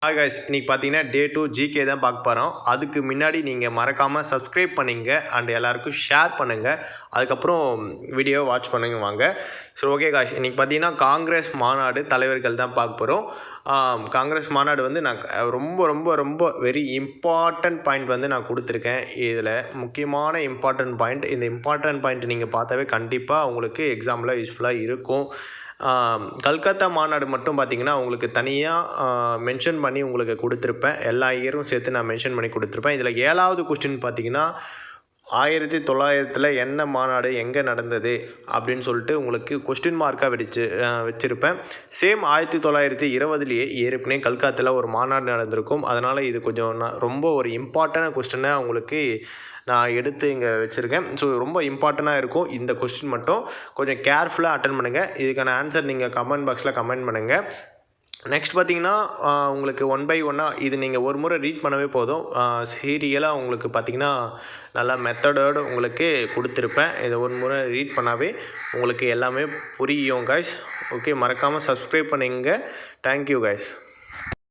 Hi guys, இன்றைக்கி பார்த்தீங்கன்னா டே 2 GK தான் பார்க்க போகிறோம். அதுக்கு முன்னாடி நீங்கள் மறக்காமல் சப்ஸ்கிரைப் பண்ணிங்க அண்ட் எல்லாருக்கும் ஷேர் பண்ணுங்கள். அதுக்கப்புறம் வீடியோவை வாட்ச் பண்ணுங்க வாங்க. ஸோ ஓகே காய்ஸ், இன்றைக்கி பார்த்தீங்கன்னா காங்கிரஸ் மாநாடு தலைவர்கள் தான் பார்க்க போகிறோம். காங்கிரஸ் மாநாடு வந்து நான் ரொம்ப ரொம்ப ரொம்ப வெரி இம்பார்ட்டன்ட் பாயிண்ட் வந்து நான் கொடுத்துருக்கேன். இதில் முக்கியமான இம்பார்ட்டன்ட் பாயிண்ட், இந்த இம்பார்ட்டன்ட் பாயிண்ட் நீங்கள் பார்த்தாவே கண்டிப்பாக உங்களுக்கு எக்ஸாமில் யூஸ்ஃபுல்லாக இருக்கும். கல்கத்தா மாநாடு மட்டும் பார்த்திங்கன்னா உங்களுக்கு தனியாக மென்ஷன் பண்ணி உங்களுக்கு கொடுத்துருப்பேன். எல்லா இயரும் சேர்த்து நான் மென்ஷன் பண்ணி கொடுத்துருப்பேன். இதில் 7வது கொஸ்டின் பார்த்திங்கன்னா 1900 என்ன மாநாடு எங்கே நடந்தது அப்படின்னு சொல்லிட்டு உங்களுக்கு கொஸ்டின் மார்க்காக வச்சுருப்பேன். சேம் 1920 ஏற்கனவே கல்கத்தாவில் ஒரு மாநாடு நடந்திருக்கும். அதனால் இது கொஞ்சம் ரொம்ப ஒரு இம்பார்ட்டன்டான கொஸ்டினாக உங்களுக்கு நான் எடுத்து இங்கே வச்சுருக்கேன். ஸோ ரொம்ப இம்பார்ட்டண்ட்டாக இருக்கும். இந்த கொஸ்டின் மட்டும் கொஞ்சம் கேர்ஃபுல்லாக அட்டன் பண்ணுங்கள். இதுக்கான ஆன்சர் நீங்கள் கமெண்ட் பாக்ஸில் கமெண்ட் பண்ணுங்கள். நெக்ஸ்ட் பார்த்தீங்கன்னா உங்களுக்கு 1 by 1 இது நீங்கள் ஒரு முறை ரீட் பண்ணவே போதும். சீரியலாக உங்களுக்கு பார்த்திங்கன்னா நல்லா மெத்தடோடு உங்களுக்கு கொடுத்துருப்பேன். இதை ஒரு முறை ரீட் பண்ணாவே உங்களுக்கு எல்லாமே புரியும் கைஸ். ஓகே, மறக்காமல் சப்ஸ்கிரைப் பண்ணுங்க. Thank you guys.